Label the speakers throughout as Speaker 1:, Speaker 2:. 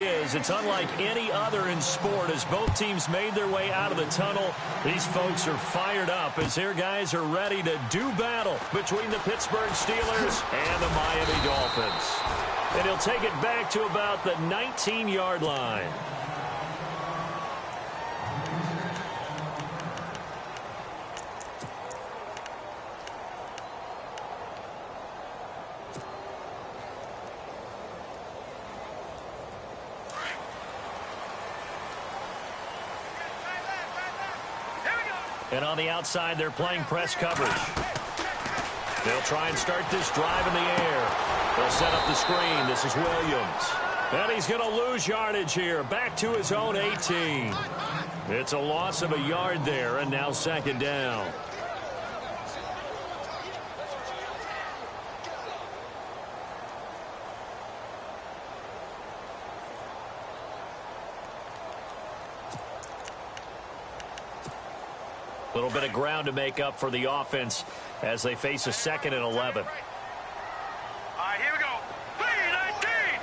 Speaker 1: It's unlike any other in sport as both teams made their way out of the tunnel. These folks are fired up as their guys are ready to do battle between the Pittsburgh Steelers and the Miami Dolphins. And he'll take it back to about the 19-yard line. And on the outside, they're playing press coverage. They'll try and start this drive in the air. They'll set up the screen. This is Williams. And he's going to lose yardage here. Back to his own 18. It's a loss of a yard there, and now second down. A little bit of ground to make up for the offense as they face a 2nd and 11.
Speaker 2: All right, here we go. 3-19.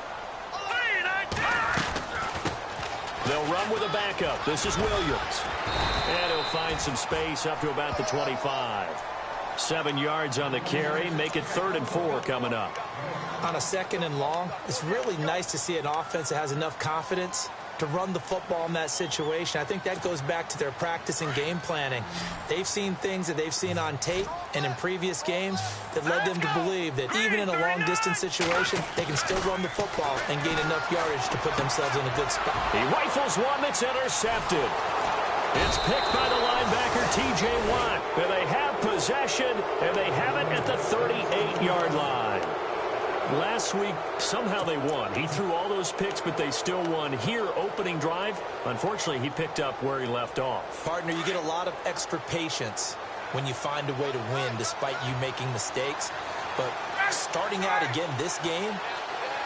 Speaker 2: 3-19.
Speaker 1: They'll run with a backup. This is Williams. And he'll find some space up to about the 25. 7 yards on the carry. Make it 3rd and 4 coming up.
Speaker 3: On a 2nd and long, it's really nice to see an offense that has enough confidence to run the football in that situation. I think that goes back to their practice and game planning. They've seen things that they've seen on tape and in previous games that led them to believe that even in a long-distance situation, they can still run the football and gain enough yardage to put themselves in a good spot.
Speaker 1: He rifles one that's intercepted. It's picked by the linebacker, T.J. Watt. And they have possession, and they have it at the 38-yard line. Last week, somehow they won. He threw all those picks, but they still won. Here, opening drive, unfortunately, he picked up where he left off.
Speaker 3: Partner, you get a lot of extra patience when you find a way to win despite you making mistakes. But starting out again this game,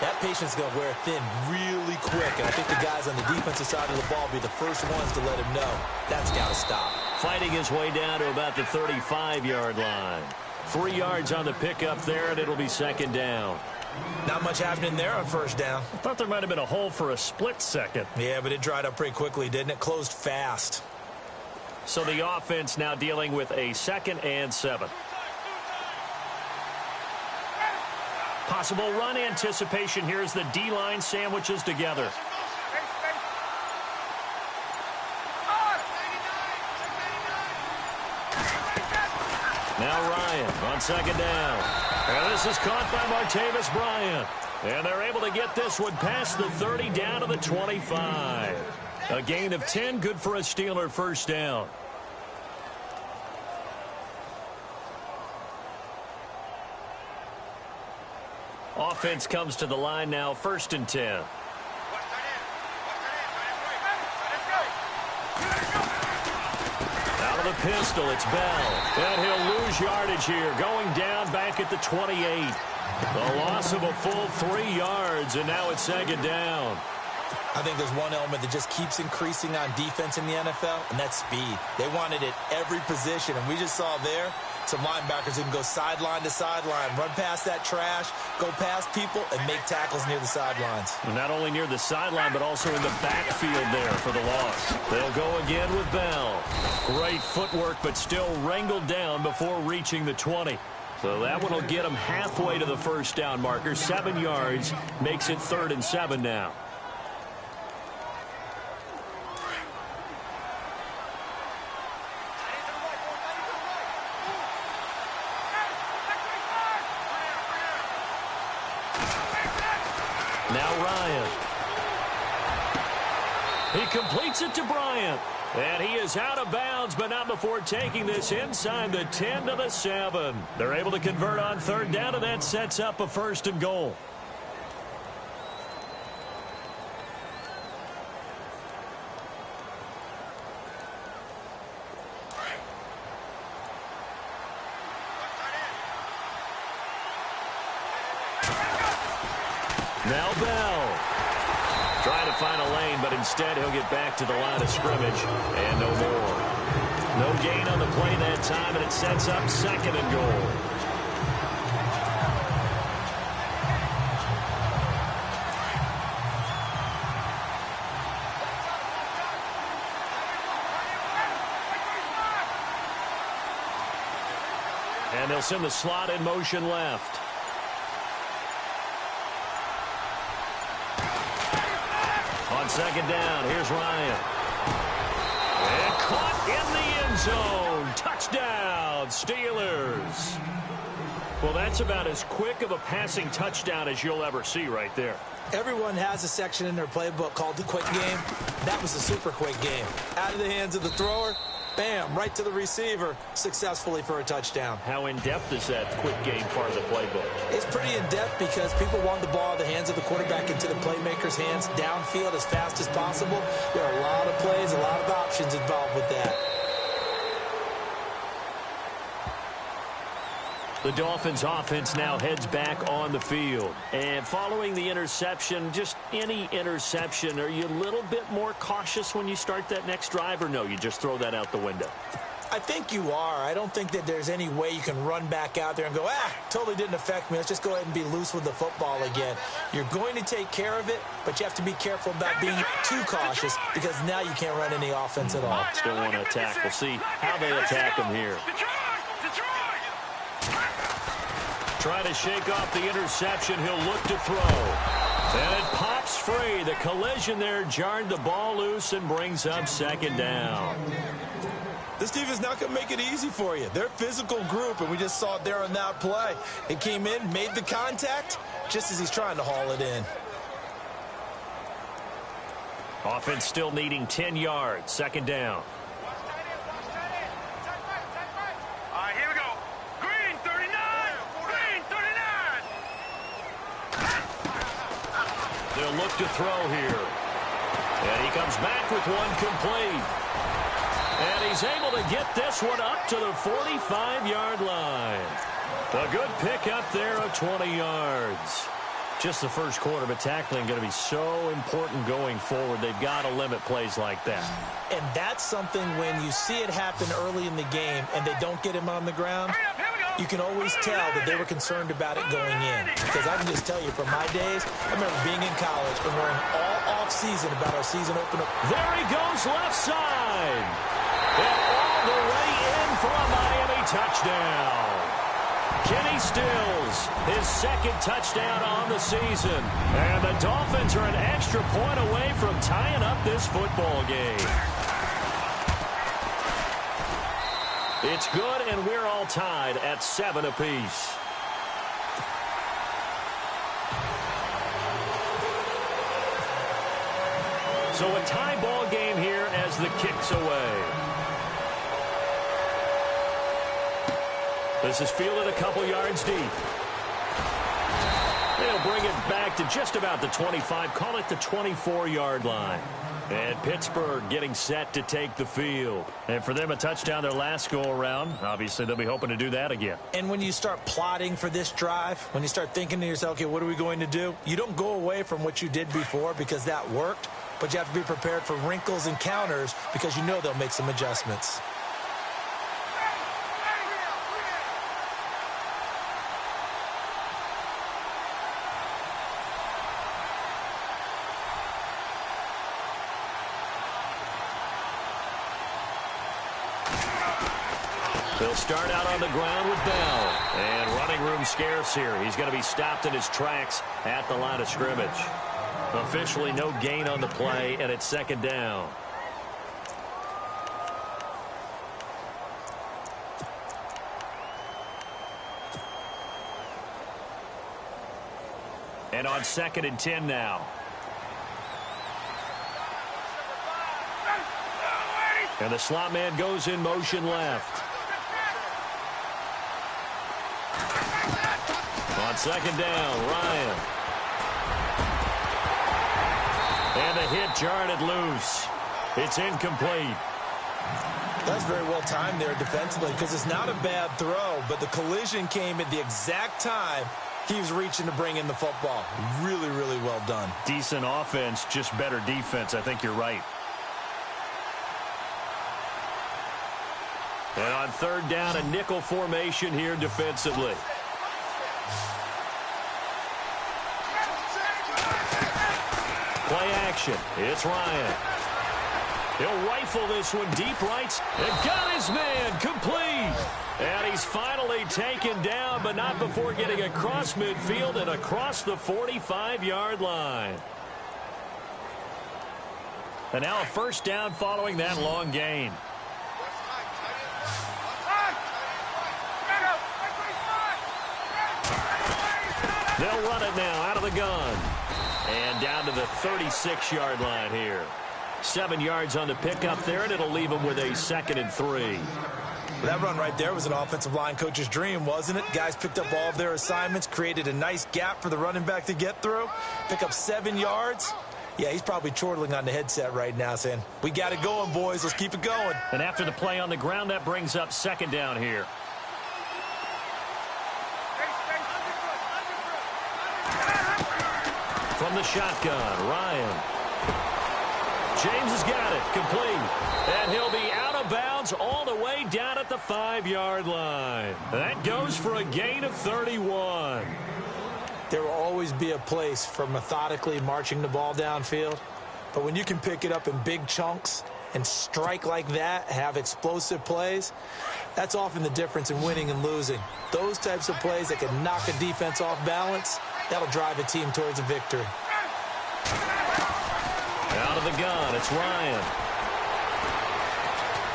Speaker 3: that patience is going to wear thin really quick. And I think the guys on the defensive side of the ball will be the first ones to let him know that's got to stop.
Speaker 1: Fighting his way down to about the 35-yard line. 3 yards on the pickup there, and it'll be second down.
Speaker 3: Not much happening there on first down.
Speaker 1: I thought there might have been a hole for a split second.
Speaker 3: Yeah, but it dried up pretty quickly, didn't it? Closed fast.
Speaker 1: So the offense now dealing with a 2nd and 7. Possible run anticipation here as the D-line sandwiches together. Now Ryan on second down. And this is caught by Martavis Bryant. And they're able to get this one past the 30 down to the 25. A gain of 10, good for a Steeler first down. Offense comes to the line now, 1st and 10. Out of the pistol, it's Bell. And he'll lose yardage here, going down back at the 28. The loss of a full 3 yards, and now it's second down.
Speaker 3: I think there's one element that just keeps increasing on defense in the NFL, and that's speed. They want it at every position, and we just saw there some linebackers who can go sideline to sideline, run past that trash, go past people, and make tackles near the sidelines.
Speaker 1: Well, not only near the sideline, but also in the backfield there for the loss. They'll go again with Bell. Great footwork, but still wrangled down before reaching the 20. So that one will get them halfway to the first down marker. 7 yards makes it 3rd and 7 now. Now Ryan. He completes it to Bryant. And he is out of bounds, but not before taking this inside the 10 to the 7. They're able to convert on 3rd down, and that sets up a 1st and goal. Now Bell. Trying to find a lane, but instead he'll get back to the line of scrimmage. And no more. No gain on the play that time, and it sets up 2nd and goal. And they'll send the slot in motion left. On second down, here's Ryan. And caught in the end zone. Touchdown, Steelers. Well, that's about as quick of a passing touchdown as you'll ever see right there.
Speaker 3: Everyone has a section in their playbook called the quick game. That was a super quick game. Out of the hands of the thrower, bam, right to the receiver, successfully for a touchdown.
Speaker 1: How in-depth is that quick game part of the playbook?
Speaker 3: It's pretty in-depth because people want the ball in the hands of the quarterback into the playmaker's hands downfield as fast as possible. There are a lot of plays, a lot of options involved with that.
Speaker 1: The Dolphins offense now heads back on the field. And following the interception, just any interception, are you a little bit more cautious when you start that next drive, or no, you just throw that out the window?
Speaker 3: I think you are. I don't think that there's any way you can run back out there and go, totally didn't affect me. Let's just go ahead and be loose with the football again. You're going to take care of it, but you have to be careful about being too cautious because now you can't run any offense at all.
Speaker 1: Still want to attack. We'll see how they attack them here. Trying to shake off the interception. He'll look to throw. And it pops free. The collision there jarred the ball loose and brings up second down.
Speaker 3: This team is not going to make it easy for you. They're a physical group, and we just saw it there on that play. It came in, made the contact, just as he's trying to haul it in.
Speaker 1: Offense still needing 10 yards. Second down. They'll look to throw here. And he comes back with one complete. And he's able to get this one up to the 45-yard line. A good pickup there of 20 yards. Just the first quarter, but tackling going to be so important going forward. They've got to limit plays like that.
Speaker 3: And that's something when you see it happen early in the game and they don't get him on the ground, you can always tell that they were concerned about it going in. Because I can just tell you from my days, I remember being in college and worrying all off-season about our season opener.
Speaker 1: There he goes left side. And all the way in for a Miami touchdown. Kenny Stills, his second touchdown on the season. And the Dolphins are an extra point away from tying up this football game. It's good, and we're all tied at 7 apiece. So a tie ball game here as the kick's away. This is fielded a couple yards deep. They'll bring it back to just about the 25, call it the 24-yard line. And Pittsburgh getting set to take the field. And for them, a touchdown their last go-around. Obviously, they'll be hoping to do that again.
Speaker 3: And when you start plotting for this drive, when you start thinking to yourself, okay, what are we going to do? You don't go away from what you did before because that worked, but you have to be prepared for wrinkles and counters because you know they'll make some adjustments.
Speaker 1: They'll start out on the ground with Bell. And running room scarce here. He's going to be stopped in his tracks at the line of scrimmage. Officially no gain on the play, and it's second down. And on 2nd and 10 now. And the slot man goes in motion left. On 2nd down, Ryan. And the hit jarred it loose. It's incomplete.
Speaker 3: That's very well timed there defensively because it's not a bad throw, but the collision came at the exact time he was reaching to bring in the football. Really, really well done.
Speaker 1: Decent offense, just better defense. I think you're right. And on 3rd down, a nickel formation here defensively. Play action. It's Ryan. He'll rifle this one deep right and got his man complete. And he's finally taken down, but not before getting across midfield and across the 45-yard line. And now a first down following that long gain. They'll run it now out of the gun. And down to the 36-yard line here. 7 yards on the pickup there, and it'll leave them with a 2nd and 3.
Speaker 3: That run right there was an offensive line coach's dream, wasn't it? Guys picked up all of their assignments, created a nice gap for the running back to get through, pick up 7 yards. Yeah, he's probably chortling on the headset right now saying, we got it going, boys. Let's keep it going.
Speaker 1: And after the play on the ground, that brings up 2nd down here. From the shotgun, Ryan. James has got it, complete. And he'll be out of bounds all the way down at the 5-yard line. That goes for a gain of 31.
Speaker 3: There will always be a place for methodically marching the ball downfield. But when you can pick it up in big chunks and strike like that, have explosive plays, that's often the difference in winning and losing. Those types of plays that can knock a defense off balance, that'll drive a team towards a victory.
Speaker 1: Out of the gun, it's Ryan.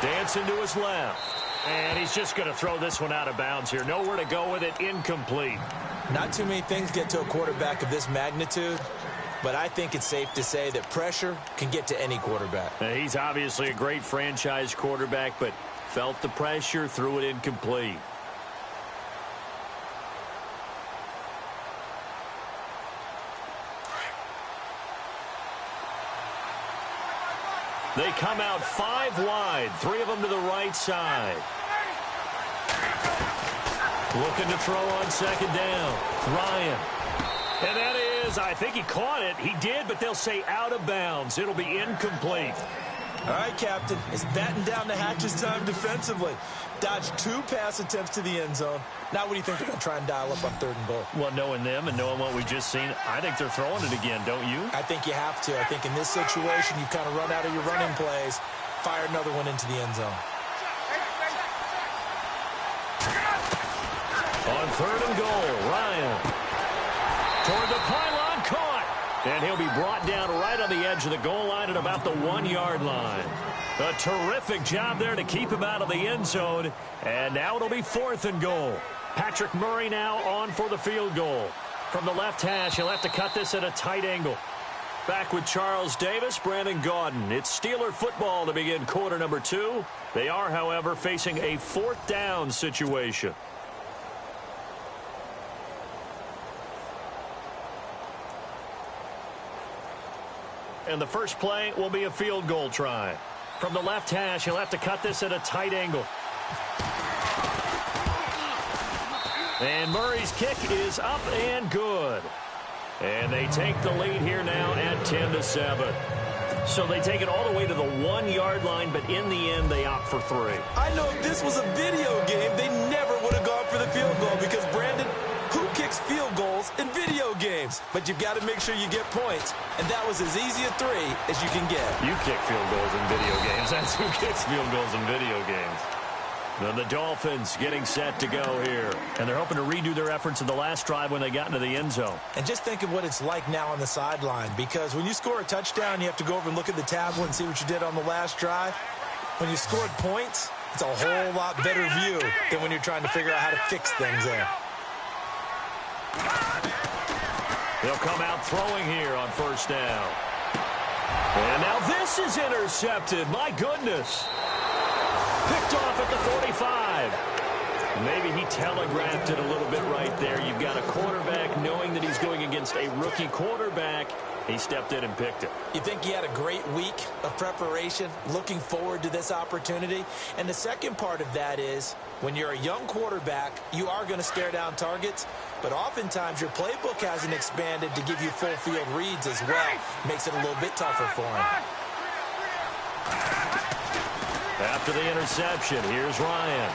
Speaker 1: Dancing to his left. And he's just going to throw this one out of bounds here. Nowhere to go with it, incomplete.
Speaker 3: Not too many things get to a quarterback of this magnitude, but I think it's safe to say that pressure can get to any quarterback.
Speaker 1: Now, he's obviously a great franchise quarterback, but felt the pressure, threw it incomplete. They come out 5 wide, 3 of them to the right side. Looking to throw on 2nd down. Ryan. And that is, I think he caught it. He did, but they'll say out of bounds. It'll be incomplete.
Speaker 3: All right, Captain. It's batten down the hatches time defensively. Dodged 2 pass attempts to the end zone. Now what do you think they're going to try and dial up on 3rd and goal?
Speaker 1: Well, knowing them and knowing what we've just seen, I think they're throwing it again, don't you?
Speaker 3: I think you have to. I think in this situation, you kind of run out of your running plays, fire another one into the end zone.
Speaker 1: On 3rd and goal, Ryan. Toward the pylon, caught. And he'll be brought down right on the edge of the goal line at about the 1-yard line. A terrific job there to keep him out of the end zone. And now it'll be 4th and goal. Patrick Murray now on for the field goal. From the left hash, he'll have to cut this at a tight angle. Back with Charles Davis, Brandon Gaudin. It's Steeler football to begin quarter number 2. They are, however, facing a 4th down situation. And the first play will be a field goal try. From the left hash, he'll have to cut this at a tight angle. And Murray's kick is up and good. And they take the lead here now at 10-7. So they take it all the way to the 1-yard line, but in the end, they opt for 3.
Speaker 3: I know if this was a video game, they never would have gone for the field goal because, Brandon, who kicks field goals in video games? But you've got to make sure you get points. And that was as easy a 3 as you can get.
Speaker 1: You kick field goals in video games. That's who kicks field goals in video games. Now the Dolphins getting set to go here. And they're hoping to redo their efforts in the last drive when they got into the end zone.
Speaker 3: And just think of what it's like now on the sideline. Because when you score a touchdown, you have to go over and look at the tablet and see what you did on the last drive. When you scored points, it's a whole lot better view than when you're trying to figure out how to fix things there.
Speaker 1: They'll come out throwing here on 1st down. And now this is intercepted. My goodness. Picked off at the 45. Maybe he telegraphed it a little bit right there. You've got a quarterback knowing that he's going against a rookie quarterback. He stepped in and picked it.
Speaker 3: You think he had a great week of preparation, looking forward to this opportunity? And the second part of that is, when you're a young quarterback, you are going to stare down targets, but oftentimes your playbook hasn't expanded to give you full field reads as well. Makes it a little bit tougher for him.
Speaker 1: After the interception, here's Ryan.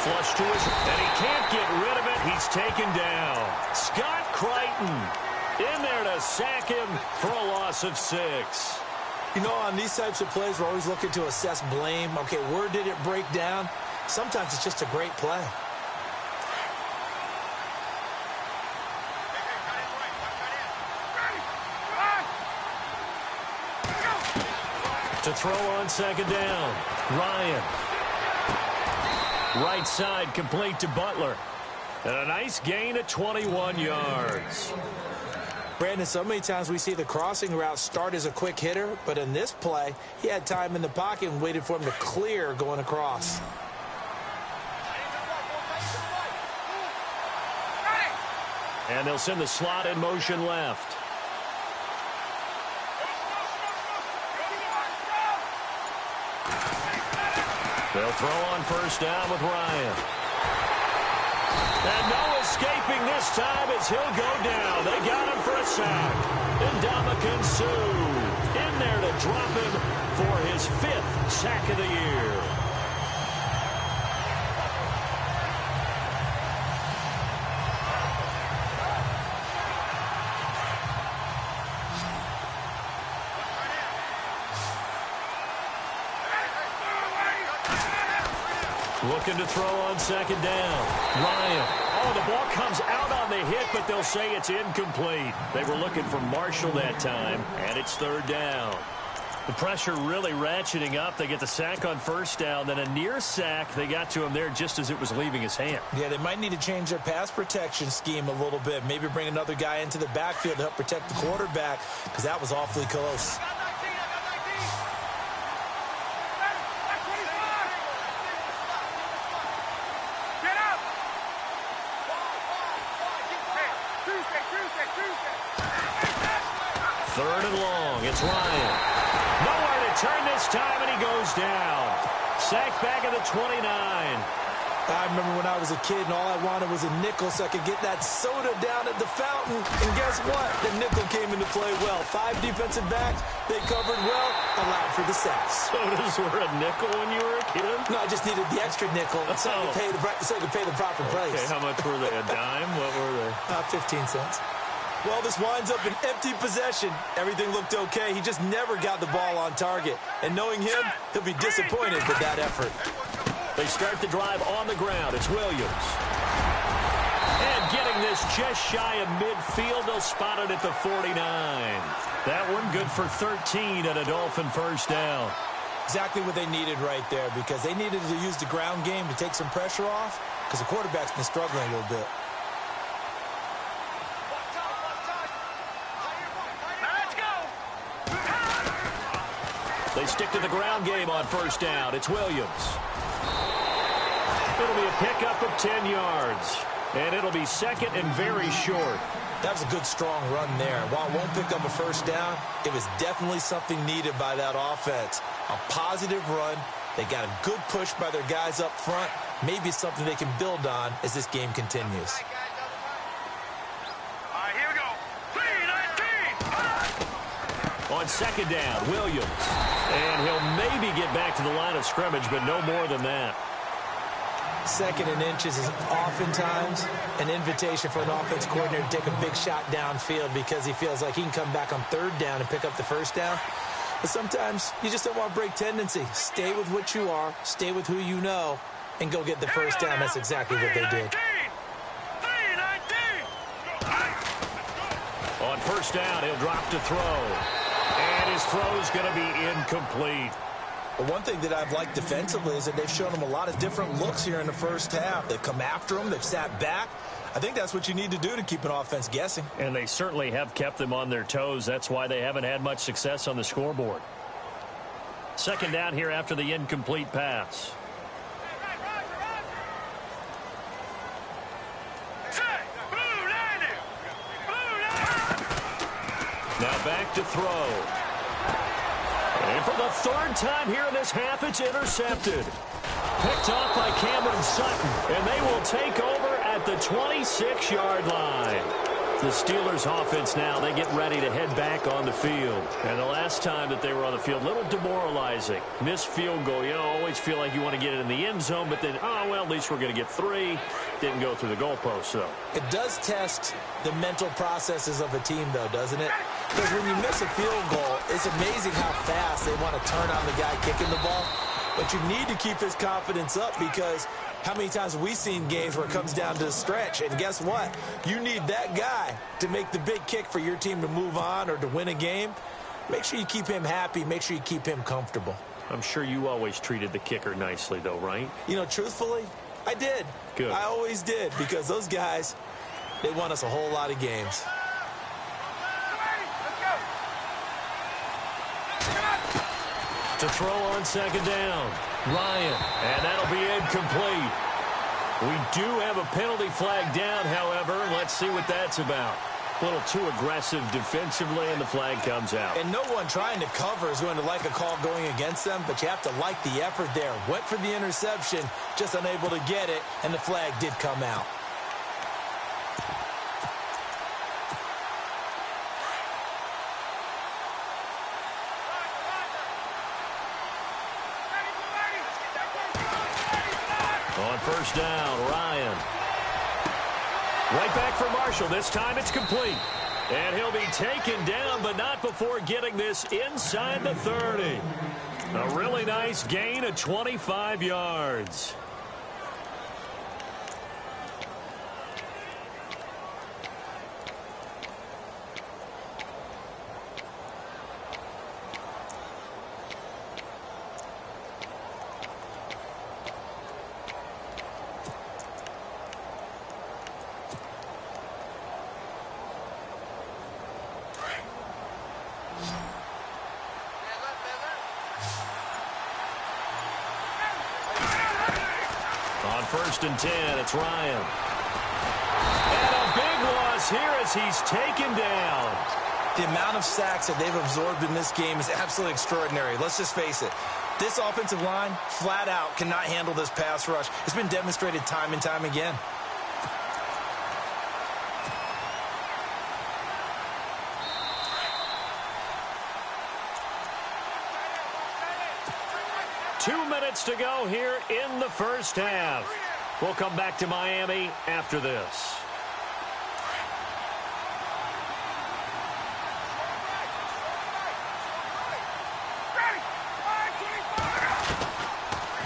Speaker 1: Flush to his, and he can't get rid of it. He's taken down. Scott Crichton in there to sack him for a loss of 6.
Speaker 3: You know, on these types of plays, we're always looking to assess blame. Okay, where did it break down? Sometimes it's just a great play.
Speaker 1: To throw on second down, Ryan. Right side complete to Butler. And a nice gain of 21 yards.
Speaker 3: Brandon, so many times we see the crossing route start as a quick hitter, but in this play, he had time in the pocket and waited for him to clear going across.
Speaker 1: And they'll send the slot in motion left. They'll throw on first down with Ryan. And no escaping this time as he'll go down. They got him for a sack. And Suh in there to drop him for his 5th sack of the year. Looking to throw on second down. Ryan. Oh, the ball comes out on the hit, but they'll say it's incomplete. They were looking for Marshall that time, and it's third down. The pressure really ratcheting up. They get the sack on first down, then a near sack. They got to him there just as it was leaving his hand.
Speaker 3: Yeah, they might need to change their pass protection scheme a little bit. Maybe bring another guy into the backfield to help protect the quarterback, because that was awfully close.
Speaker 1: Third and long. It's Ryan. Nowhere to turn this time, and he goes down. Sacked back at the 29.
Speaker 3: I remember when I was a kid and all I wanted was a nickel so I could get that soda down at the fountain. And guess what? The nickel came into play well. 5 defensive backs. They covered well. Allowed for the sacks.
Speaker 1: Sodas were a nickel when you were a kid?
Speaker 3: No, I just needed the extra nickel so I could pay the proper price.
Speaker 1: Okay, how much were they? A dime? What were they?
Speaker 3: 15 cents. Well, this winds up an empty possession. Everything looked okay. He just never got the ball on target. And knowing him, he'll be disappointed with that effort.
Speaker 1: They start the drive on the ground. It's Williams. And getting this just shy of midfield. They'll spot it at the 49. That one good for 13 and a Dolphin first down.
Speaker 3: Exactly what they needed right there, because they needed to use the ground game to take some pressure off, because the quarterback's been struggling a little bit.
Speaker 1: They stick to the ground game on first down. It's Williams. It'll be a pickup of 10 yards. And it'll be second and very short.
Speaker 3: That was a good, strong run there. While it won't pick up a first down, it was definitely something needed by that offense. A positive run. They got a good push by their guys up front. Maybe something they can build on as this game continues.
Speaker 1: On second down, Williams. And he'll maybe get back to the line of scrimmage, but no more than that.
Speaker 3: Second and inches is oftentimes an invitation for an offense coordinator to take a big shot downfield because he feels like he can come back on third down and pick up the first down. But sometimes you just don't want to break tendency. Stay with what you are, stay with who you know, and go get the first down. That's exactly what they did.
Speaker 1: On first down, he'll drop to throw. And his throw's going to be incomplete.
Speaker 3: Well, one thing that I've liked defensively is that they've shown him a lot of different looks here in the first half. They've come after him. They've sat back. I think that's what you need to do to keep an offense guessing.
Speaker 1: And they certainly have kept them on their toes. That's why they haven't had much success on the scoreboard. Second down here after the incomplete pass. Now back to throw. And for the third time here in this half, it's intercepted. Picked off by Cameron Sutton. And they will take over at the 26-yard line. The Steelers offense now, they get ready to head back on the field. And the last time that they were on the field, a little demoralizing. Missed field goal. You know, always feel like you want to get it in the end zone, but then, oh, well, at least we're going to get 3. Didn't go through the goalpost, though.
Speaker 3: It does test the mental processes of a team, though, doesn't it? Because when you miss a field goal, it's amazing how fast they want to turn on the guy kicking the ball. But you need to keep his confidence up, because how many times have we seen games where it comes down to the stretch? And guess what? You need that guy to make the big kick for your team to move on or to win a game. Make sure you keep him happy. Make sure you keep him comfortable.
Speaker 1: I'm sure you always treated the kicker nicely, though, right?
Speaker 3: You know, truthfully, I did.
Speaker 1: Good.
Speaker 3: I always did, because those guys, they won us a whole lot of games.
Speaker 1: To throw on second down, Ryan, and that'll be incomplete. We do have a penalty flag down, however. Let's see what that's about. A little too aggressive defensively, and the flag comes out.
Speaker 3: And no one trying to cover is going to like a call going against them, but you have to like the effort there. Went for the interception, just unable to get it, and the flag did come out.
Speaker 1: On first down, Ryan. Right back for Marshall. This time it's complete. And he'll be taken down, but not before getting this inside the 30. A really nice gain of 25 yards. On first and 10, it's Ryan. And a big loss here as he's taken down.
Speaker 3: The amount of sacks that they've absorbed in this game is absolutely extraordinary. Let's just face it. This offensive line, flat out, cannot handle this pass rush. It's been demonstrated time and time again.
Speaker 1: Two minutes to go here in the first half. We'll come back to Miami after this.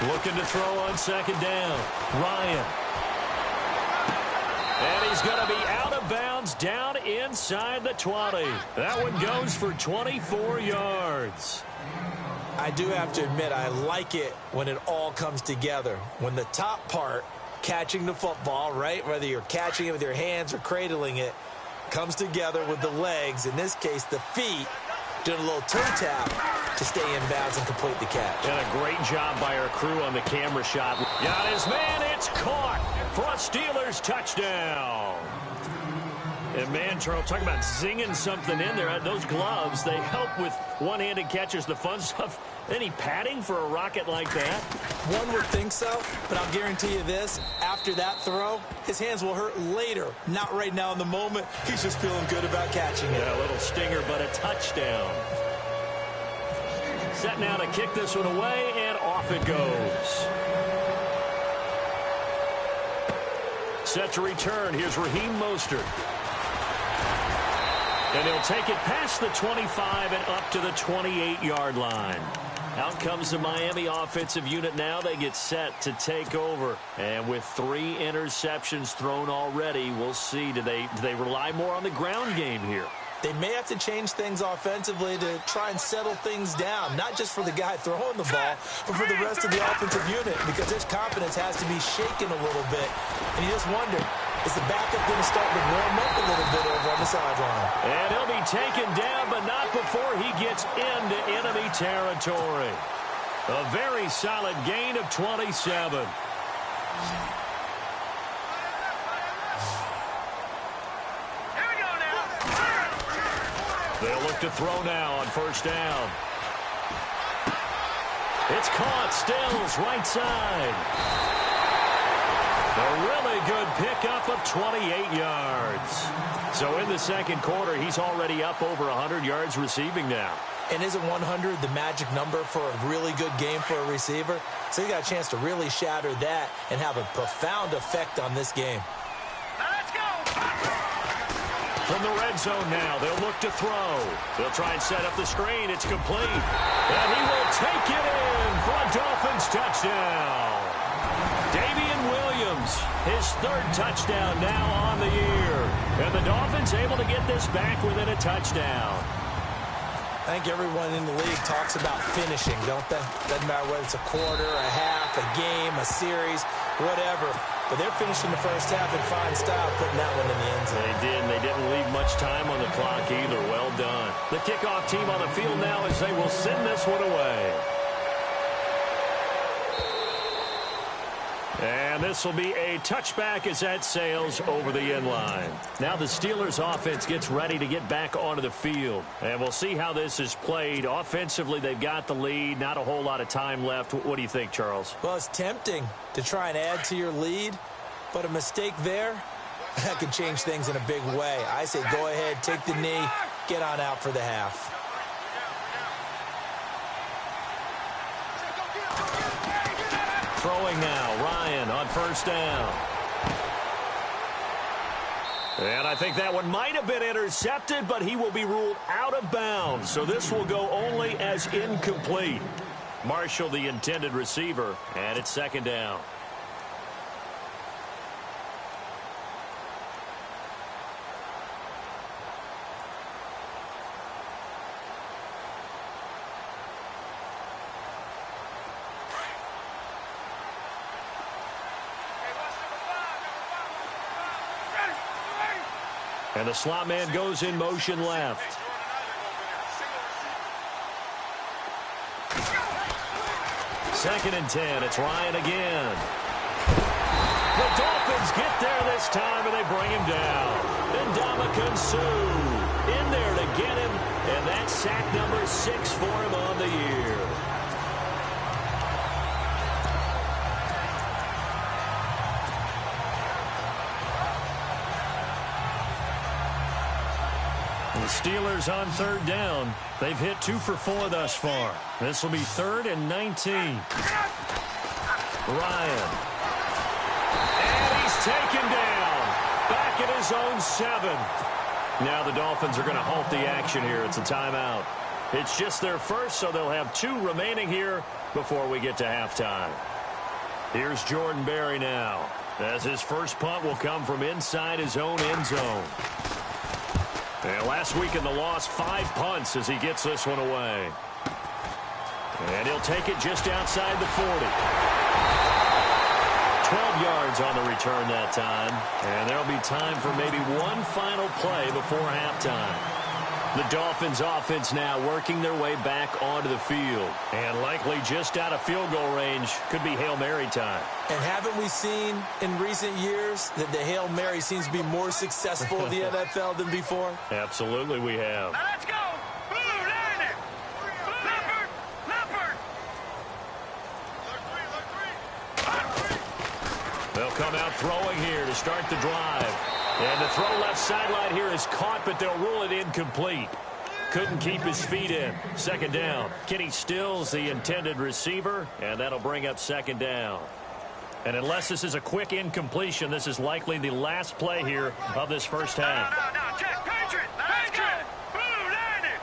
Speaker 1: Looking to throw on second down. Ryan. And he's going to be out of bounds down inside the 20. That one goes for 24 yards.
Speaker 3: I do have to admit, I like it when it all comes together. When the top part, catching the football, right, whether you're catching it with your hands or cradling it, comes together with the legs, in this case the feet, doing a little toe tap to stay in bounds and complete the catch.
Speaker 1: And a great job by our crew on the camera shot. Got his man, it's caught for a Steelers touchdown. And man, Charles, talking about zinging something in there. Those gloves, they help with one-handed catches, the fun stuff. Any padding for a rocket like that?
Speaker 3: One would think so, but I'll guarantee you this. After that throw, his hands will hurt later, not right now in the moment. He's just feeling good about catching it.
Speaker 1: Yeah, a little stinger, but a touchdown. Set now to kick this one away, and off it goes. Set to return. Here's Raheem Mostert. And he'll take it past the 25 and up to the 28-yard line. Out comes the Miami offensive unit now. They get set to take over. And with 3 interceptions thrown already, we'll see. Do they rely more on the ground game here?
Speaker 3: They may have to change things offensively to try and settle things down, not just for the guy throwing the ball, but for the rest of the offensive unit, because his confidence has to be shaken a little bit. And you just wonder, is the backup going to start to warm up a little bit over on the sideline?
Speaker 1: And he'll be taken down, but not before he gets into enemy territory. A very solid gain of 27. They'll look to throw now on first down. It's caught. Stills, right side. A really good pickup of 28 yards. So in the second quarter, he's already up over 100 yards receiving now.
Speaker 3: And isn't 100 the magic number for a really good game for a receiver? So he got a chance to really shatter that and have a profound effect on this game.
Speaker 2: Let's go.
Speaker 3: For
Speaker 1: From the red zone now, they'll look to throw. They'll try and set up the screen. It's complete. And he will take it in for a Dolphins touchdown. Damian Williams, his third touchdown now on the year. And the Dolphins able to get this back within a touchdown.
Speaker 3: I think everyone in the league talks about finishing, don't they? Doesn't matter whether it's a quarter, a half, a game, a series, whatever. But they're finishing the first half in fine style, putting that one in the end zone.
Speaker 1: They did, and they didn't leave much time on the clock either. Well done. The kickoff team on the field now as they will send this one away. And this will be a touchback as that sails over the end line. Now the Steelers offense gets ready to get back onto the field. And we'll see how this is played. Offensively, they've got the lead. Not a whole lot of time left. What do you think, Charles?
Speaker 3: Well, it's tempting to try and add to your lead, but a mistake there, that could change things in a big way. I say go ahead, take the knee, get on out for the half.
Speaker 1: Throwing now, Ryan on first down. And I think that one might have been intercepted, but he will be ruled out of bounds. So this will go only as incomplete. Marshall, the intended receiver, and it's second down. And the slot man goes in motion left. Second and 10. It's Ryan again. The Dolphins get there this time, and they bring him down. Ndamukong Suh in there to get him, and that's sack number 6 for him on the year. The Steelers on third down. They've hit 2 for 4 thus far. This will be 3rd and 19. Ryan. And he's taken down. Back at his own 7. Now the Dolphins are going to halt the action here. It's a timeout. It's just their first, so they'll have 2 remaining here before we get to halftime. Here's Jordan Berry now, as his first punt will come from inside his own end zone. And last week in the loss, 5 punts as he gets this one away. And he'll take it just outside the 40. 12 yards on the return that time. And there'll be time for maybe one final play before halftime. The Dolphins offense now working their way back onto the field. And likely just out of field goal range. Could be Hail Mary time.
Speaker 3: And haven't we seen in recent years that the Hail Mary seems to be more successful in the NFL than before?
Speaker 1: Absolutely we have.
Speaker 2: Now let's go. Blue, landing. Leopard.
Speaker 1: They'll come out throwing here to start the drive. And the throw left sideline here is caught, but they'll rule it incomplete. Couldn't keep his feet in. Second down. Kenny Stills, the intended receiver, and that'll bring up second down. And unless this is a quick incompletion, this is likely the last play here of this first half.
Speaker 2: No, check. Patriot. Blue, landing.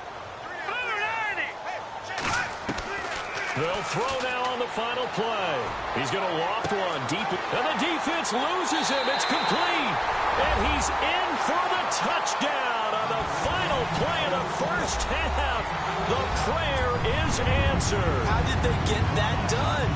Speaker 1: They'll throw now on the final play. He's going to loft one deep. And the defense loses him. It's complete. And he's in for the touchdown on the final play of the first half. The prayer is answered.
Speaker 3: How did they get that done?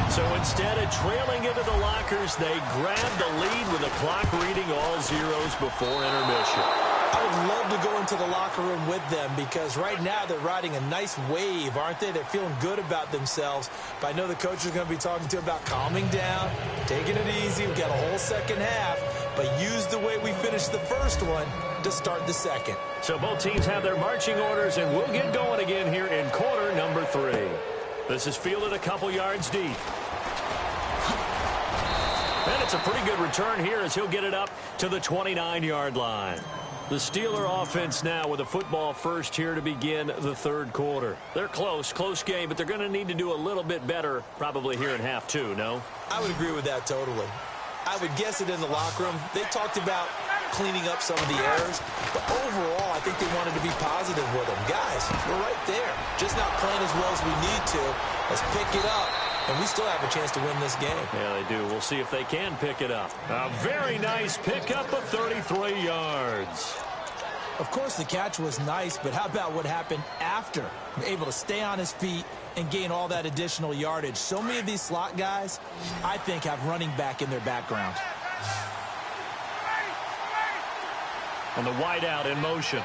Speaker 1: So instead of trailing into the lockers, they grabbed the lead with the clock reading all zeros before intermission.
Speaker 3: I would love to go into the locker room with them because right now they're riding a nice wave, aren't they? They're feeling good about themselves. But I know the coach is going to be talking to them about calming down, taking it easy. We've got a whole second half, but use the way we finished the first one to start the second.
Speaker 1: So both teams have their marching orders, and we'll get going again here in quarter number 3. This is fielded a couple yards deep. And it's a pretty good return here as he'll get it up to the 29-yard line. The Steeler offense now with a football first here to begin the third quarter. They're close game, but they're going to need to do a little bit better probably here in half 2, no?
Speaker 3: I would agree with that totally. I would guess it in the locker room. They talked about cleaning up some of the errors. But overall, I think they wanted to be positive with them. Guys, we're right there. Just not playing as well as we need to. Let's pick it up. And we still have a chance to win this game.
Speaker 1: Yeah, they do. We'll see if they can pick it up. A very nice pickup of 33 yards.
Speaker 3: Of course, the catch was nice, but how about what happened after? Able to stay on his feet and gain all that additional yardage. So many of these slot guys, I think, have running back in their background.
Speaker 1: And the wideout in motion.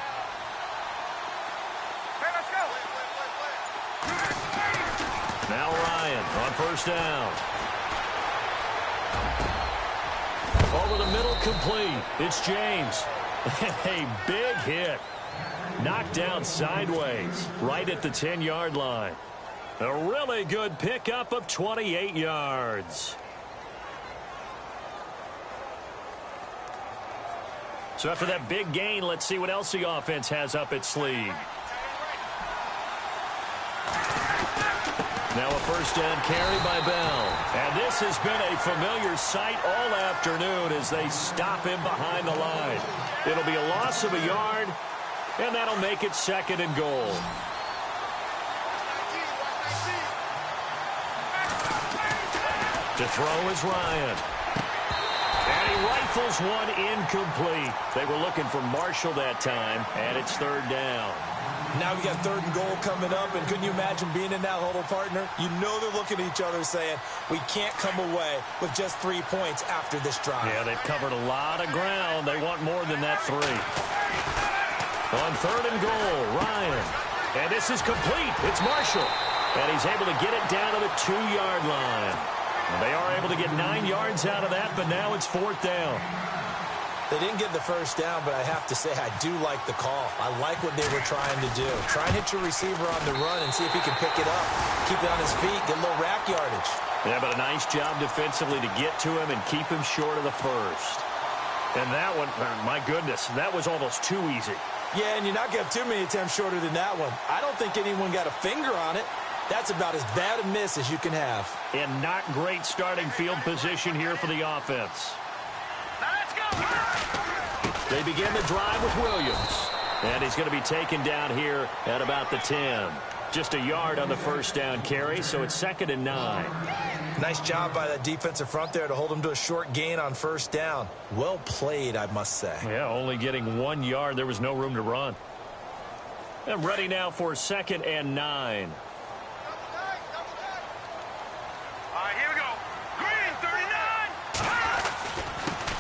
Speaker 1: Now Ryan on first down. Over the middle, complete. It's James. A big hit. Knocked down sideways, right at the 10-yard line. A really good pickup of 28 yards. So after that big gain, let's see what else the offense has up its sleeve. Now a first down carry by Bell. And this has been a familiar sight all afternoon as they stop him behind the line. It'll be a loss of a yard, and that'll make it second and goal. To throw is Ryan. And he rifles one incomplete. They were looking for Marshall that time, and it's third down.
Speaker 3: Now we got third and goal coming up, and couldn't you imagine being in that huddle, partner? You know they're looking at each other saying, we can't come away with just 3 points after this drive.
Speaker 1: Yeah, they've covered a lot of ground. They want more than that 3. On third and goal, Ryan. And this is complete. It's Marshall. And he's able to get it down to the 2-yard line. They are able to get 9 yards out of that, but now it's fourth down.
Speaker 3: They didn't get the first down, but I have to say I do like the call. I like what they were trying to do. Try and hit your receiver on the run and see if he can pick it up. Keep it on his feet, get a little rack yardage.
Speaker 1: Yeah, but a nice job defensively to get to him and keep him short of the first. And that one, my goodness, that was almost too easy.
Speaker 3: Yeah, and you're not going to have too many attempts shorter than that one. I don't think anyone got a finger on it. That's about as bad a miss as you can have.
Speaker 1: And not great starting field position here for the offense. They begin the drive with Williams. And he's going to be taken down here at about the 10. Just a yard on the first down carry, so it's second and 9.
Speaker 3: Nice job by that defensive front there to hold him to a short gain on first down. Well played, I must say.
Speaker 1: Yeah, only getting 1 yard. There was no room to run. And ready now for second and 9.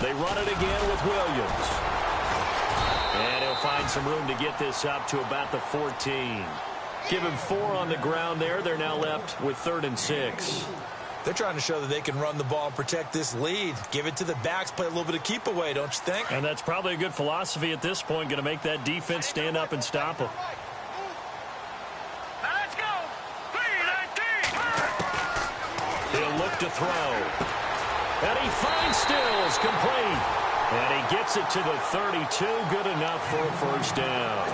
Speaker 1: They run it again with Williams. And he'll find some room to get this up to about the 14. Give him 4 on the ground there. They're now left with 3rd and 6.
Speaker 3: They're trying to show that they can run the ball and protect this lead. Give it to the backs, play a little bit of keep away, don't you think?
Speaker 1: And that's probably a good philosophy at this point, going to make that defense stand up and stop them.
Speaker 2: Let's go. 3-19.
Speaker 1: He'll look to throw. And he finds Stills, complete. And he gets it to the 32, good enough for a first down.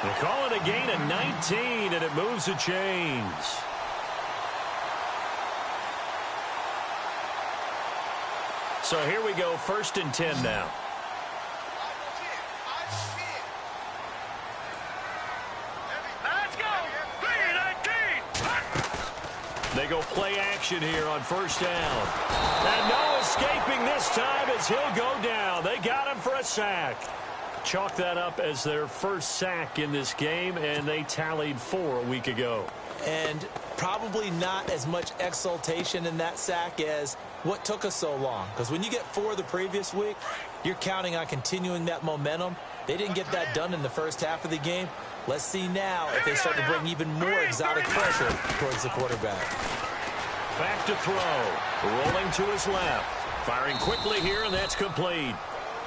Speaker 1: They call it a gain of 19, and it moves the chains. So here we go, 1st and 10 now.
Speaker 2: Let's go. 3-19.
Speaker 1: They go play action here on first down. And no escaping this time as he'll go down. They got him for a sack. Chalk that up as their first sack in this game, and they tallied 4 a week ago.
Speaker 3: And probably not as much exultation in that sack as what took us so long. Because when you get 4 the previous week, you're counting on continuing that momentum. They didn't get that done in the first half of the game. Let's see now if they start to bring even more exotic pressure towards the quarterback.
Speaker 1: Back to throw. Rolling to his left. Firing quickly here, and that's complete.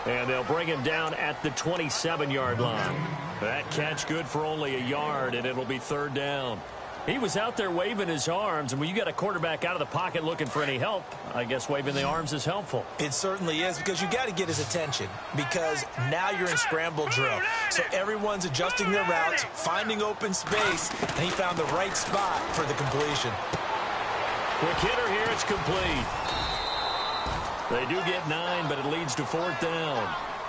Speaker 1: And they'll bring him down at the 27-yard line. That catch good for only a yard, and it'll be 3rd down. He was out there waving his arms, and when you got a quarterback out of the pocket looking for any help, I guess waving the arms is helpful.
Speaker 3: It certainly is, because you got to get his attention, because now you're in scramble drill. So everyone's adjusting their routes, finding open space, and he found the right spot for the completion.
Speaker 1: Quick hitter here, it's complete. They do get 9, but it leads to 4th down.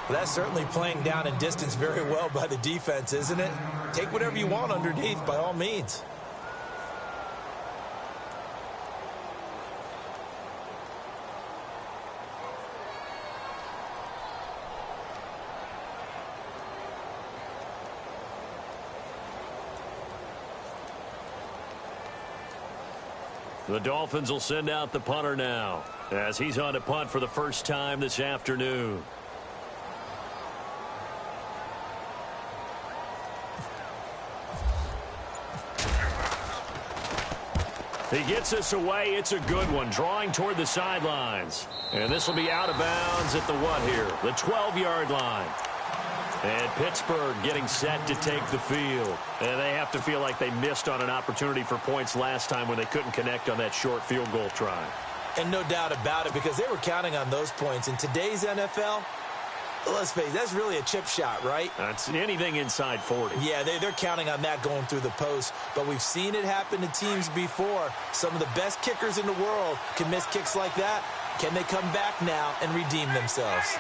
Speaker 3: Well, that's certainly playing down and distance very well by the defense, isn't it? Take whatever you want underneath, by all means.
Speaker 1: The Dolphins will send out the punter now, as he's on to punt for the first time this afternoon. He gets this away. It's a good one, drawing toward the sidelines. And this will be out of bounds at the what here? The 12-yard line. And Pittsburgh getting set to take the field. And they have to feel like they missed on an opportunity for points last time when they couldn't connect on that short field goal try.
Speaker 3: And no doubt about it, because they were counting on those points. In today's NFL, let's face it, that's really a chip shot, right?
Speaker 1: That's anything inside 40.
Speaker 3: Yeah, they're counting on that going through the post. But we've seen it happen to teams before. Some of the best kickers in the world can miss kicks like that. Can they come back now and redeem themselves?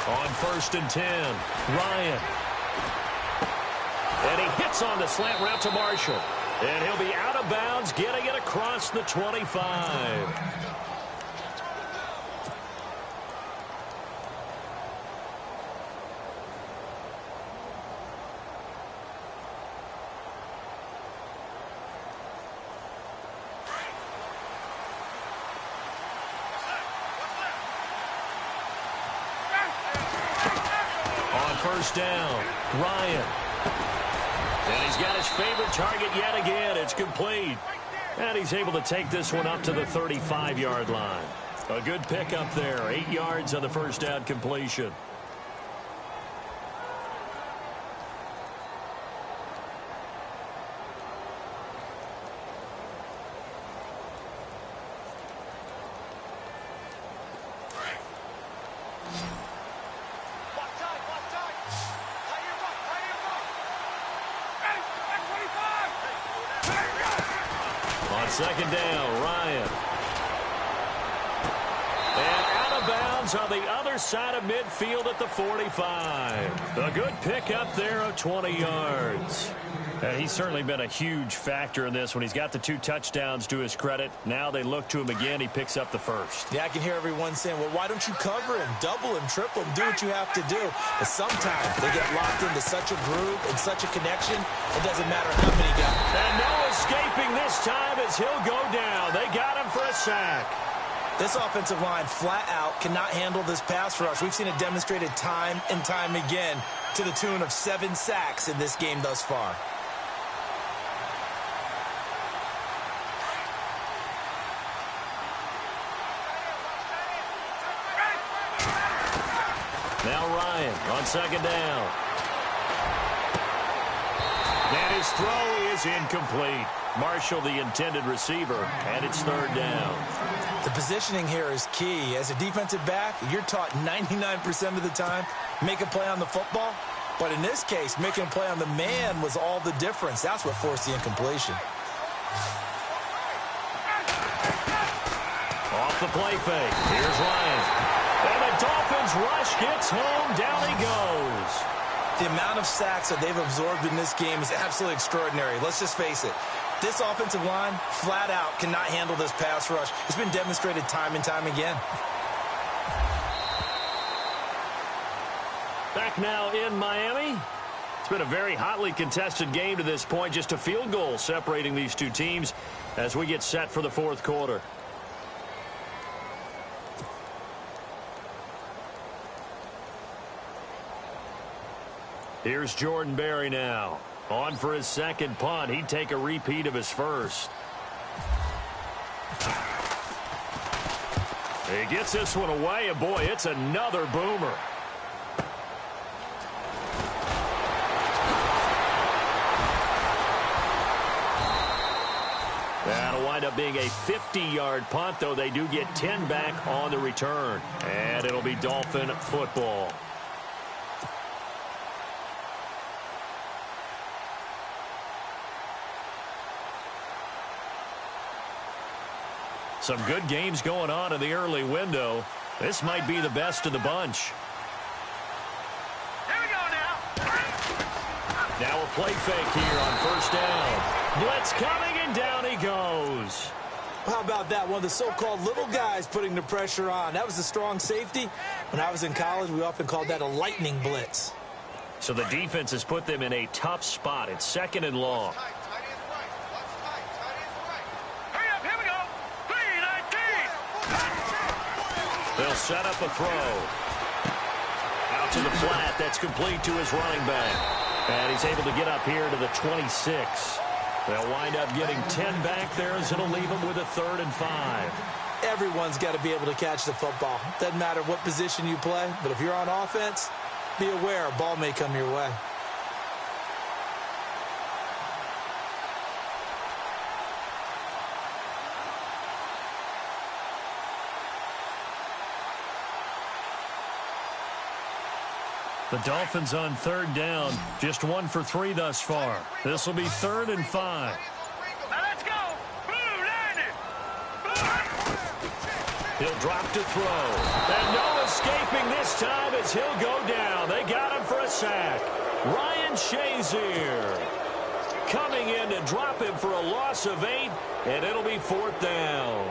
Speaker 1: On 1st and 10, Ryan. And he hits on the slant route to Marshall. And he'll be out of bounds, getting it across the 25. First down, Ryan. And he's got his favorite target yet again. It's complete. And he's able to take this one up to the 35-yard line. A good pickup there. 8 yards on the first down completion. Second down, Ryan. And out of bounds on the other side of midfield at the 45. A good pickup there of 20 yards. And he's certainly been a huge factor in this when he's got the 2 touchdowns to his credit. Now they look to him again. He picks up the first.
Speaker 3: Yeah, I can hear everyone saying, well, why don't you cover him, double him, triple him, do what you have to do. But sometimes they get locked into such a groove and such a connection, it doesn't matter how many guys.
Speaker 1: And no escaping this time as he'll go down. They got him for a sack.
Speaker 3: This offensive line flat out cannot handle this pass rush. We've seen it demonstrated time and time again to the tune of 7 sacks in this game thus far.
Speaker 1: Now Ryan on second down. And his throw is incomplete. Marshall, the intended receiver, and it's 3rd down.
Speaker 3: The positioning here is key. As a defensive back, you're taught 99% of the time, make a play on the football. But in this case, making a play on the man was all the difference. That's what forced the incompletion.
Speaker 1: Off the play fake. Here's Ryan. And the Dolphins rush gets home. Down he goes.
Speaker 3: The amount of sacks that they've absorbed in this game is absolutely extraordinary. Let's just face it. This offensive line, flat out, cannot handle this pass rush. It's been demonstrated time and time again.
Speaker 1: Back now in Miami. It's been a very hotly contested game to this point. Just a field goal separating these two teams as we get set for the 4th quarter. Here's Jordan Berry now. On for his second punt. He'd take a repeat of his first. He gets this one away, and boy, it's another boomer. That'll wind up being a 50-yard punt, though they do get 10 back on the return. And it'll be Dolphin football. Some good games going on in the early window. This might be the best of the bunch.
Speaker 2: Here we go now.
Speaker 1: Now a play fake here on first down. Blitz coming, and down he goes.
Speaker 3: How about that? One of the so-called little guys putting the pressure on. That was a strong safety. When I was in college, we often called that a lightning blitz.
Speaker 1: So the defense has put them in a tough spot. It's 2nd and long.
Speaker 2: Hurry up, here we go. 3-19.
Speaker 1: They'll set up a throw. Out to the flat. That's complete to his running back. And he's able to get up here to the 26. They'll wind up getting 10 back there as it'll leave them with a 3rd and 5.
Speaker 3: Everyone's got to be able to catch the football. Doesn't matter what position you play, but if you're on offense, be aware a ball may come your way.
Speaker 1: The Dolphins on 3rd down. Just 1 for 3 thus far. This will be 3rd and 5.
Speaker 2: Now let's go. Blue, landed.
Speaker 1: He'll drop to throw. And no escaping this time as he'll go down. They got him for a sack. Ryan Shazier coming in to drop him for a loss of 8, and it'll be 4th down.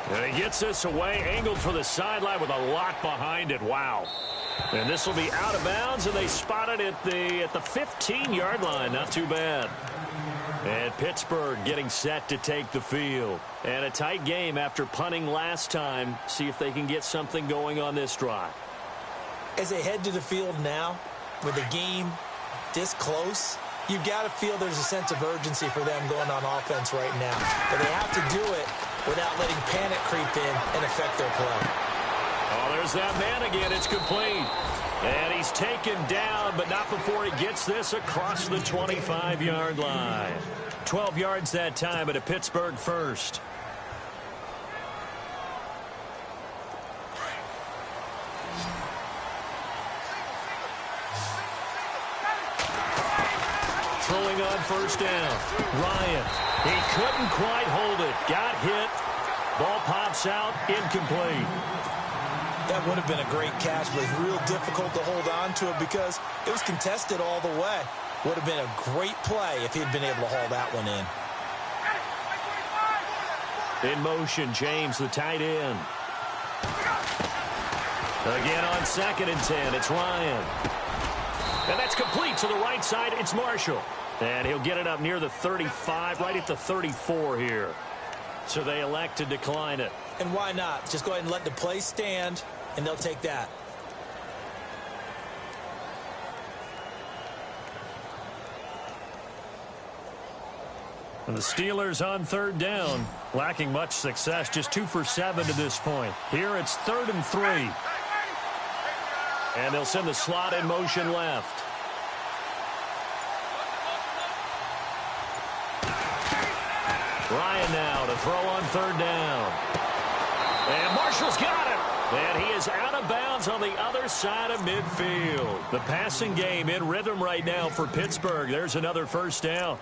Speaker 1: And he gets this away, angled for the sideline with a lot behind it. Wow. And this will be out of bounds, and they spot it at the 15-yard line. Not too bad. And Pittsburgh getting set to take the field. And a tight game after punting last time. See if they can get something going on this drive.
Speaker 3: As they head to the field now, with the game this close, you've got to feel there's a sense of urgency for them going on offense right now. But they have to do it without letting panic creep in and affect their play.
Speaker 1: Oh, there's that man again. It's complete. And he's taken down, but not before he gets this across the 25-yard line. 12 yards that time, at a Pittsburgh first. Throwing on first down. Ryan. He couldn't quite hold it. Got hit. Ball pops out. Incomplete.
Speaker 3: That would have been a great catch, but it's real difficult to hold on to it because it was contested all the way. Would have been a great play if he'd been able to haul that one in.
Speaker 1: In motion, James, the tight end. Again on 2nd and 10, it's Ryan. And that's complete to the right side. It's Marshall. And he'll get it up near the 35, right at the 34 here. So they elect to decline it.
Speaker 3: And why not? Just go ahead and let the play stand, and they'll take that.
Speaker 1: And the Steelers on 3rd down, lacking much success, just 2 for 7 to this point. Here it's 3rd and 3. And they'll send the slot in motion left. Ryan now to throw on 3rd down. And Marshall's got it. And he is out of bounds on the other side of midfield. The passing game in rhythm right now for Pittsburgh. There's another first down.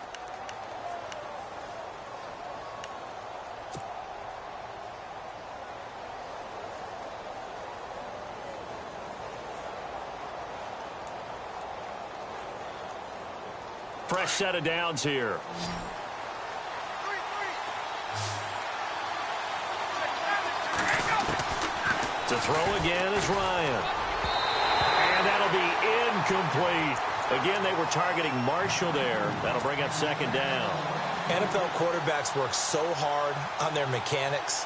Speaker 1: Fresh set of downs here. To throw again is Ryan. And that'll be incomplete. Again, they were targeting Marshall there. That'll bring up 2nd down.
Speaker 3: NFL quarterbacks work so hard on their mechanics,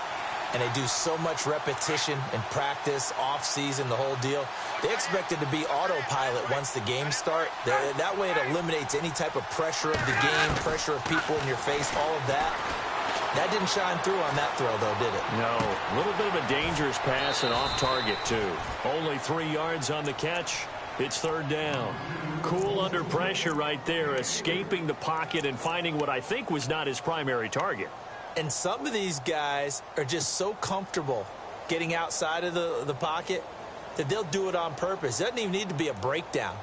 Speaker 3: and they do so much repetition and practice, off-season, the whole deal. They expect it to be autopilot once the games start. That way it eliminates any type of pressure of the game, pressure of people in your face, all of that. That didn't shine through on that throw, though, did it?
Speaker 1: No. A little bit of a dangerous pass and off target, too. Only 3 yards on the catch. It's 3rd down. Cool under pressure right there, escaping the pocket and finding what I think was not his primary target.
Speaker 3: And some of these guys are just so comfortable getting outside of the pocket that they'll do it on purpose. It doesn't even need to be a breakdown.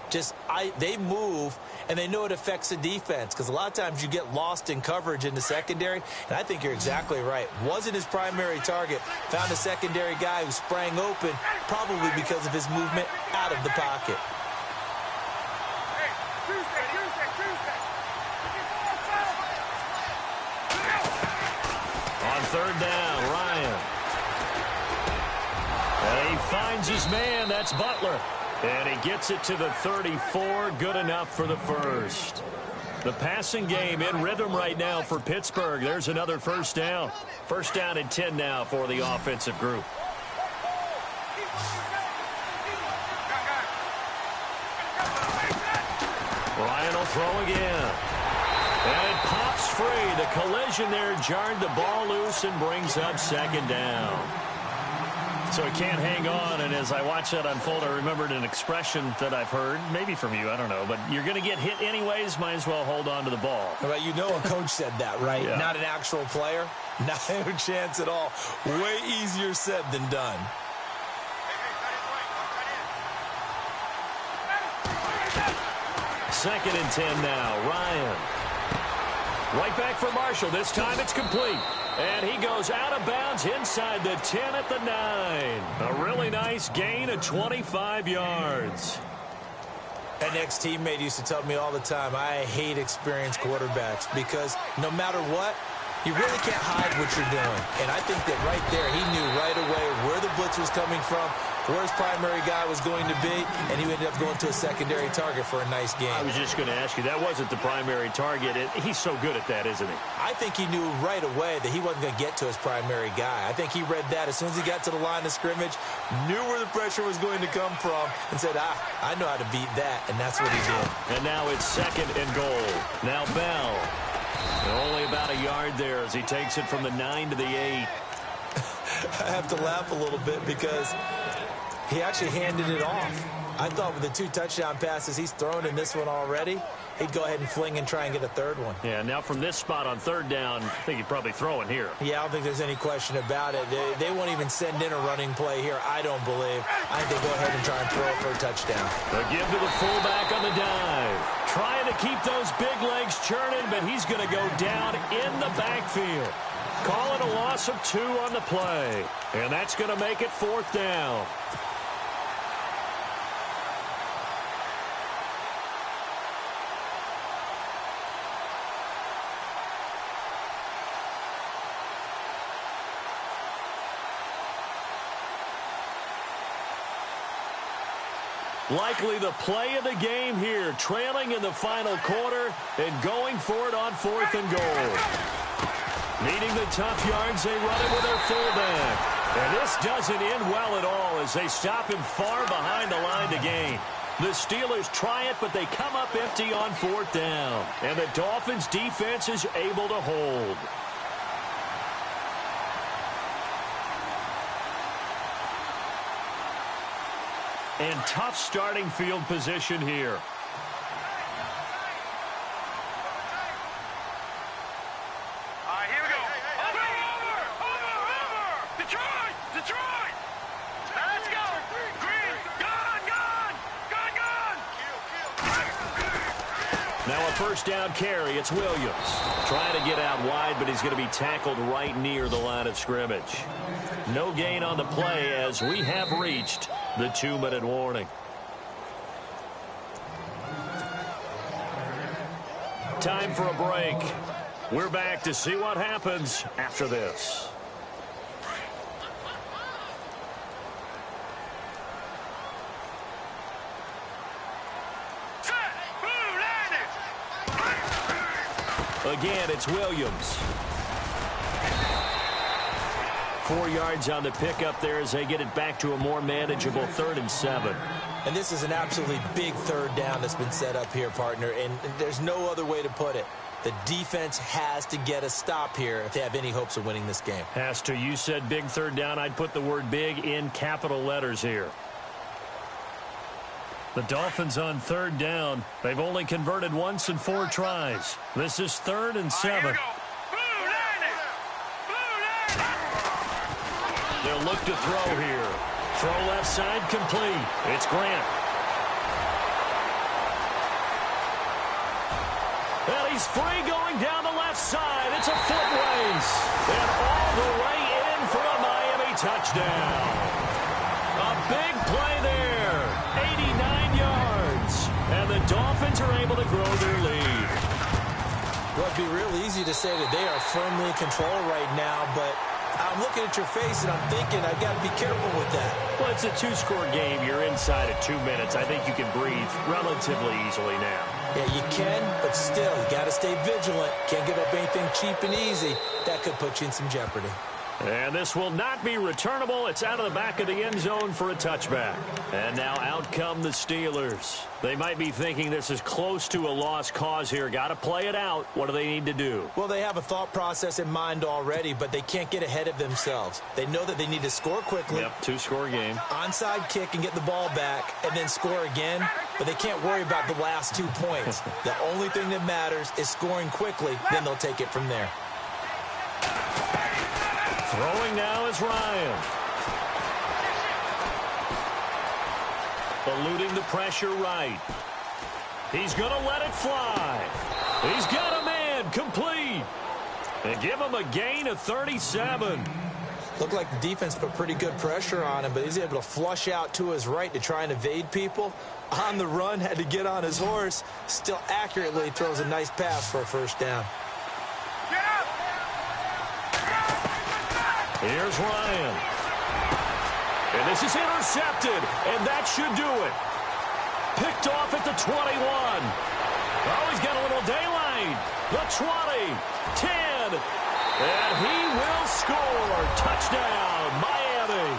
Speaker 3: They move, and they know it affects the defense because a lot of times you get lost in coverage in the secondary, and I think you're exactly right. Wasn't his primary target. Found a secondary guy who sprang open, probably because of his movement out of the pocket.
Speaker 1: On third down, Ryan. And he finds his man. That's Butler. And he gets it to the 34. Good enough for the first. The passing game in rhythm right now for Pittsburgh. There's another first down. First down and 10 now for the offensive group. Ryan will throw again. And it pops free. The collision there jarred the ball loose and brings up second down. So he can't hang on, and as I watch that unfold, I remembered an expression that I've heard, maybe from you, I don't know, but you're going to get hit anyways, might as well hold on to the ball.
Speaker 3: Well, you know a coach said that, right?
Speaker 1: Yeah.
Speaker 3: Not an actual player. Not a chance at all. Way easier said than done.
Speaker 1: Second and 10 now, Ryan. Right back for Marshall. This time it's complete. And he goes out of bounds inside the 10 at the 9. A really nice gain of 25 yards.
Speaker 3: An ex-teammate used to tell me all the time, I hate experienced quarterbacks because no matter what, you really can't hide what you're doing. And I think that right there, he knew right away where the blitz was coming from, where his primary guy was going to be, and he ended up going to a secondary target for a nice game.
Speaker 1: I was just going to ask you, that wasn't the primary target. He's so good at that, isn't he?
Speaker 3: I think he knew right away that he wasn't going to get to his primary guy. I think he read that as soon as he got to the line of scrimmage, knew where the pressure was going to come from, and said, I know how to beat that, and that's what he did.
Speaker 1: And now it's second and goal. Now Bell. Only about a yard there as he takes it from the 9 to the 8.
Speaker 3: I have to laugh a little bit because he actually handed it off. I thought with the 2 touchdown passes he's thrown in this one already, he'd go ahead and fling and try and get a third one.
Speaker 1: Yeah, now from this spot on third down, I think he'd probably throw in here.
Speaker 3: Yeah, I don't think there's any question about it. They won't even send in a running play here, I don't believe. I think they go ahead and try and throw it for a touchdown.
Speaker 1: The give to the fullback on the dive. Trying to keep those big legs churning, but he's going to go down in the backfield. Call it a loss of 2 on the play. And that's going to make it fourth down. Likely the play of the game here, trailing in the final quarter and going for it on fourth and goal. Needing the tough yards, they run it with their fullback. And this doesn't end well at all as they stop him far behind the line to gain. The Steelers try it, but they come up empty on fourth down. And the Dolphins' defense is able to hold. And tough starting field position here.
Speaker 2: Here we go. Over. Detroit. Now let's go. Green. Gone.
Speaker 1: Now a first down carry. It's Williams. Trying to get out wide, but he's going to be tackled right near the line of scrimmage. No gain on the play as we have reached the 2-minute warning. Time for a break. We're back to see what happens after this. Again, it's Williams. 4 yards on the pickup there as they get it back to a more manageable 3rd and 7.
Speaker 3: And this is an absolutely big third down that's been set up here, partner, and there's no other way to put it. The defense has to get a stop here if they have any hopes of winning this game.
Speaker 1: Has to. You said big third down. I'd put the word big in capital letters here. The Dolphins on third down. They've only converted once in 4 tries. This is 3rd and 7. They'll look to throw here. Throw left side complete. It's Grant. And he's free going down the left side. It's a foot race. And all the way in for a Miami touchdown. A big play there. 89 yards. And the Dolphins are able to grow their lead.
Speaker 3: Well, it'd be real easy to say that they are firmly in control right now, but I'm looking at your face and I'm thinking I got to be careful with that.
Speaker 1: Well, it's a two-score game. You're inside of 2 minutes. I think you can breathe relatively easily now.
Speaker 3: Yeah, you can, but still, you got to stay vigilant. Can't give up anything cheap and easy. That could put you in some jeopardy.
Speaker 1: And this will not be returnable. It's out of the back of the end zone for a touchback. And now out come the Steelers. They might be thinking this is close to a lost cause here. Got to play it out. What do they need to do?
Speaker 3: Well, they have a thought process in mind already, but they can't get ahead of themselves. They know that they need to score quickly.
Speaker 1: Yep, two-score game.
Speaker 3: Onside kick and get the ball back and then score again, but they can't worry about the last 2 points. The only thing that matters is scoring quickly, then they'll take it from there.
Speaker 1: Throwing now is Ryan. Eluding the pressure right. He's going to let it fly. He's got a man complete. And give him a gain of 37.
Speaker 3: Looked like the defense put pretty good pressure on him, but he's able to flush out to his right to try and evade people. On the run, had to get on his horse. Still accurately throws a nice pass for a first down.
Speaker 1: Here's Ryan. And this is intercepted, and that should do it. Picked off at the 21. Oh, he's got a little daylight. The 20, 10, and he will score. Touchdown, Miami.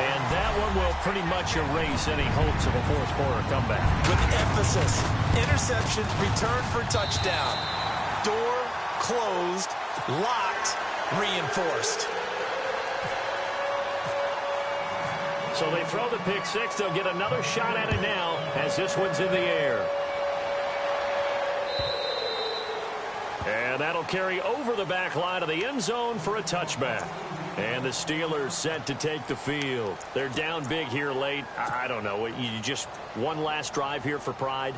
Speaker 1: And that one will pretty much erase any hopes of a fourth quarter comeback.
Speaker 3: With emphasis, interception, return for touchdown. Door closed, locked, reinforced.
Speaker 1: So they throw the pick six. They'll get another shot at it now as this one's in the air. And that'll carry over the back line of the end zone for a touchback. And the Steelers set to take the field. They're down big here late. I don't know. You just one last drive here for pride?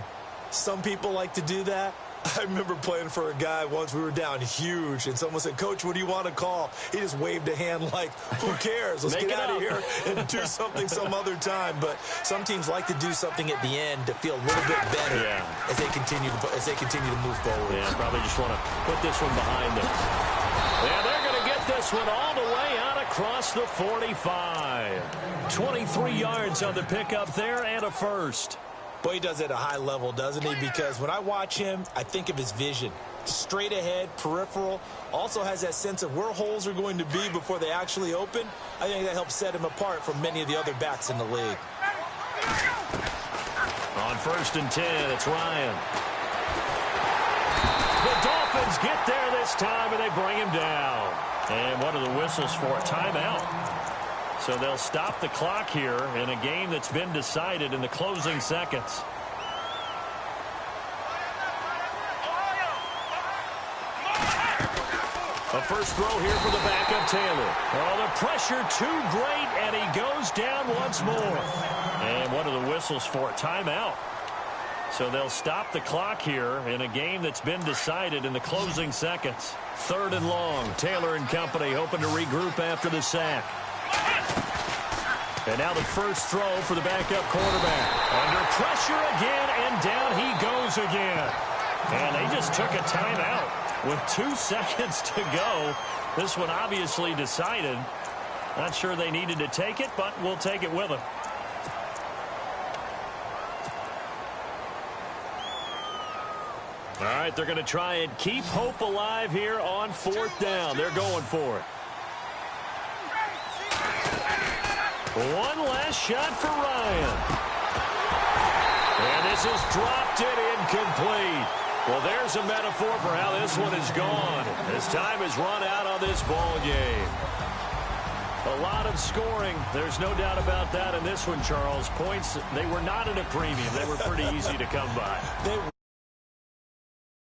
Speaker 3: Some people like to do that. I remember playing for a guy once. We were down huge, and someone said, "Coach, what do you want to call?" He just waved a hand like, who cares? Let's get out of here and do something some other time. But some teams like to do something at the end to feel a little bit better as they continue to move forward.
Speaker 1: Yeah, probably just want to put this one behind them. Yeah, they're going to get this one all the way out across the 45. 23 yards on the pickup there and a first.
Speaker 3: Boy, he does it at a high level, doesn't he? Because when I watch him, I think of his vision. Straight ahead, peripheral. Also has that sense of where holes are going to be before they actually open. I think that helps set him apart from many of the other backs in the league.
Speaker 1: On 1st and 10, it's Ryan. The Dolphins get there this time, and they bring him down. And what are the whistles for? A timeout. So they'll stop the clock here in a game that's been decided in the closing seconds. A first throw here for the backup Taylor. Oh, the pressure too great, and he goes down once more. And what are the whistles for? Timeout. So they'll stop the clock here in a game that's been decided in the closing seconds. 3rd and long. Taylor and company hoping to regroup after the sack. And now the first throw for the backup quarterback. Under pressure again, and down he goes again. And they just took a timeout with 2 seconds to go. This one obviously decided. Not sure they needed to take it, but we'll take it with them. All right, they're going to try and keep hope alive here on 4th down. They're going for it. One last shot for Ryan. And this is dropped it incomplete. Well, there's a metaphor for how this one is gone. As time has run out on this ball game. A lot of scoring. There's no doubt about that in this one, Charles. Points, they were not at a premium. They were pretty easy to come by.